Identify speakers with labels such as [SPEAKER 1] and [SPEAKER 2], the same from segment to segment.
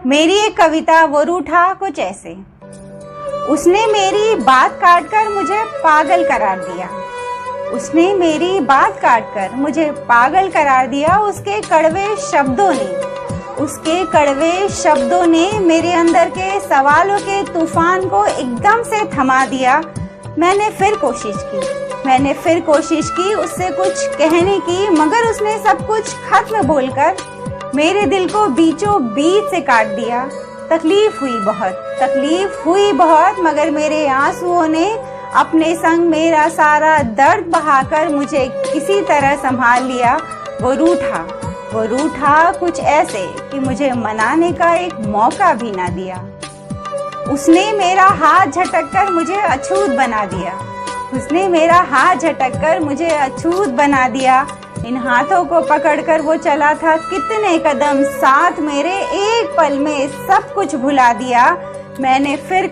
[SPEAKER 1] मेरी एक कविता वो रूठा कुछ ऐसे। उसने मेरी बात काटकर मुझे पागल करार दिया। उसने मेरी बात काटकर मुझे पागल करार दिया। उसके कड़वे शब्दों ने मेरे अंदर के सवालों के तूफान को एकदम से थमा दिया। मैंने फिर कोशिश की उससे कुछ कहने की, मगर उसने सब कुछ खत्म बोलकर मेरे दिल को बीचों बीच से काट दिया। तकलीफ हुई बहुत, मगर मेरे आंसुओं ने अपने संग मेरा सारा दर्द बहाकर मुझे किसी तरह संभाल लिया। वो रूठा कुछ ऐसे कि मुझे मनाने का एक मौका भी ना दिया। उसने मेरा हाथ झटककर मुझे अछूत बना दिया। इन हाथों को पकड़कर वो चला था कितने कदम साथ मेरे, एक पल में सब कुछ भुला दिया। मैंने फिर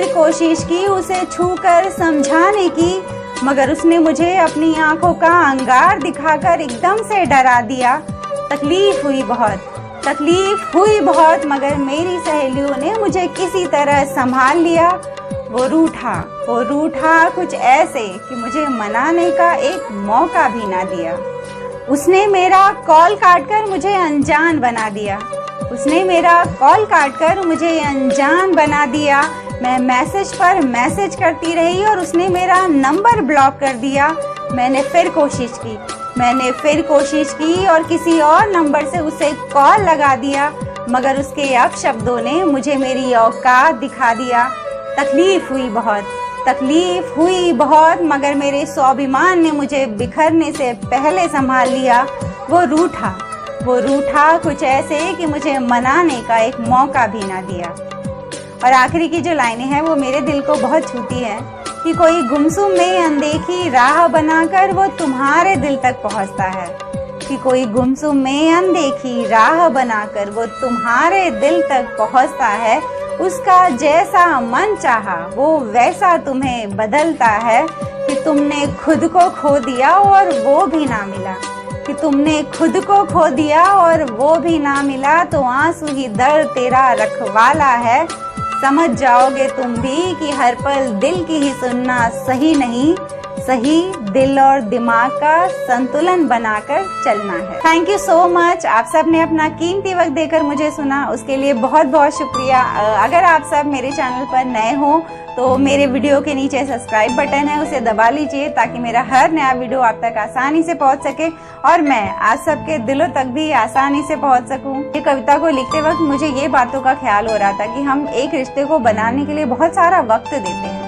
[SPEAKER 1] कोशिश की उसे छूकर समझाने की, मगर उसने मुझे अपनी आंखों का अंगार दिखाकर एकदम से डरा दिया। तकलीफ हुई बहुत, मगर मेरी सहेलियों ने मुझे किसी तरह संभाल लिया। वो रूठा कुछ ऐसे कि मुझे मनाने का एक मौका भी ना दिया। उसने मेरा कॉल काटकर मुझे अनजान बना दिया। मैं मैसेज पर मैसेज करती रही और उसने मेरा नंबर ब्लॉक कर दिया। मैंने फिर कोशिश की और किसी और नंबर से उसे कॉल लगा दिया, मगर उसके अपशब्दों ने मुझे मेरी औकात दिखा दिया। तकलीफ हुई बहुत, मगर मेरे स्वाभिमान ने मुझे बिखरने से पहले संभाल लिया। वो रूठा कुछ ऐसे कि मुझे मनाने का एक मौका भी ना दिया। और आखिरी की जो लाइनें हैं वो मेरे दिल को बहुत छूती हैं कि कोई गुमसुम में अनदेखी राह बनाकर वो तुम्हारे दिल तक पहुंचता है। उसका जैसा मन चाहा वो वैसा तुम्हें बदलता है। कि तुमने खुद को खो दिया और वो भी ना मिला, तो आंसू ही दर्द तेरा रखवाला है। समझ जाओगे तुम भी कि हर पल दिल की ही सुनना सही नहीं, सही दिल और दिमाग का संतुलन बनाकर चलना है। Thank you so much. आप सब ने अपना कीमती वक्त देकर मुझे सुना, उसके लिए बहुत बहुत शुक्रिया। अगर आप सब मेरे चैनल पर नए हो तो मेरे वीडियो के नीचे सब्सक्राइब बटन है, उसे दबा लीजिए ताकि मेरा हर नया वीडियो आप तक आसानी से पहुंच सके और मैं आप सबके दिलों तक भी आसानी से पहुंच सकूं। ये कविता को लिखते वक्त मुझे ये बातों का ख्याल हो रहा था कि हम एक रिश्ते को बनाने के लिए बहुत सारा वक्त देते हैं।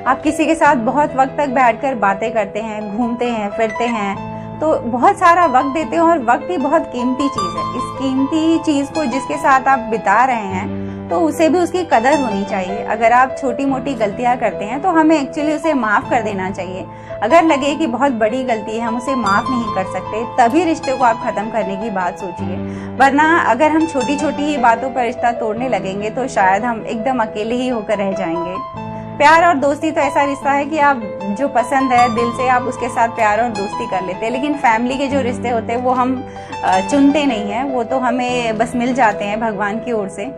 [SPEAKER 1] आप किसी के साथ बहुत वक्त तक बैठकर बातें करते हैं, घूमते हैं, फिरते हैं, तो बहुत सारा वक्त देते हैं और वक्त ही बहुत कीमती चीज है। इस कीमती चीज को जिसके साथ आप बिता रहे हैं तो उसे भी उसकी कदर होनी चाहिए। अगर आप छोटी मोटी गलतियां करते हैं तो हमें एक्चुअली उसे माफ कर देना चाहिए। अगर लगे कि बहुत बड़ी गलती है, हम उसे माफ नहीं कर सकते, तभी रिश्ते को आप खत्म करने की बात सोचिए। वरना अगर हम छोटी छोटी ही बातों पर रिश्ता तोड़ने लगेंगे तो शायद हम एकदम अकेले ही होकर रह जाएंगे। प्यार और दोस्ती तो ऐसा रिश्ता है कि आप जो पसंद है दिल से आप उसके साथ प्यार और दोस्ती कर लेते हैं, लेकिन फैमिली के जो रिश्ते होते हैं वो हम चुनते नहीं हैं, वो तो हमें बस मिल जाते हैं भगवान की ओर से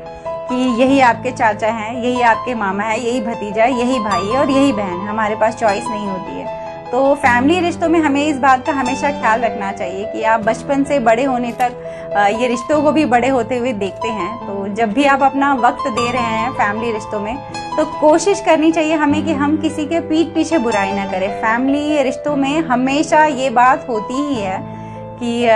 [SPEAKER 1] कि यही आपके चाचा हैं, यही आपके मामा है, यही भतीजा है, यही भाई है और यही बहन। हमारे पास चॉइस नहीं होती है। तो फैमिली रिश्तों में हमें इस बात का हमेशा ख्याल रखना चाहिए कि आप बचपन से बड़े होने तक ये रिश्तों को भी बड़े होते हुए देखते हैं। तो जब भी आप अपना वक्त दे रहे हैं फैमिली रिश्तों में तो कोशिश करनी चाहिए हमें कि हम किसी के पीठ पीछे बुराई ना करें। फैमिली रिश्तों में हमेशा ये बात होती ही है कि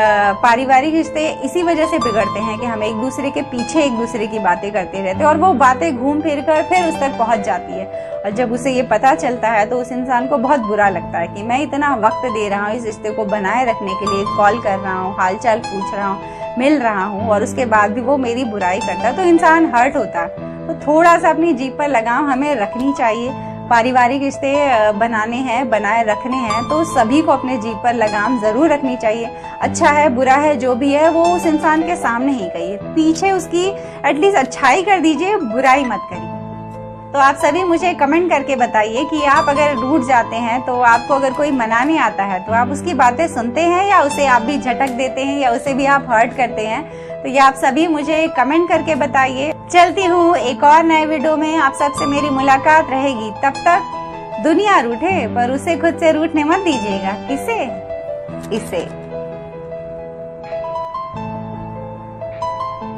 [SPEAKER 1] पारिवारिक रिश्ते इसी वजह से बिगड़ते हैं कि हम एक दूसरे के पीछे एक दूसरे की बातें करते रहते हैं और वो बातें घूम फिर कर फिर उस तक पहुंच जाती है। और जब उसे ये पता चलता है तो उस इंसान को बहुत बुरा लगता है कि मैं इतना वक्त दे रहा हूँ इस रिश्ते को बनाए रखने के लिए, कॉल कर रहा हूँ, हालचाल पूछ रहा हूँ, मिल रहा हूँ और उसके बाद भी वो मेरी बुराई करता है, तो इंसान हर्ट होता है। तो थोड़ा सा अपनी जीभ पर लगाम हमें रखनी चाहिए। पारिवारिक रिश्ते बनाने हैं, बनाए रखने हैं तो सभी को अपने जीभ पर लगाम जरूर रखनी चाहिए। अच्छा है बुरा है जो भी है वो उस इंसान के सामने ही कहिए, पीछे उसकी एटलीस्ट अच्छाई कर दीजिए, बुराई मत करिए। तो आप सभी मुझे कमेंट करके बताइए कि आप अगर रूठ जाते हैं तो आपको अगर कोई मनाने आता है तो आप उसकी बातें सुनते हैं या उसे आप भी झटक देते हैं या उसे भी आप हर्ट करते हैं। तो ये आप सभी मुझे कमेंट करके बताइए। चलती हूँ एक और नए वीडियो में, आप सबसे मेरी मुलाकात रहेगी। तब तक दुनिया रूठे पर उसे खुद से रूठने मत दीजिएगा। किसे? इसे।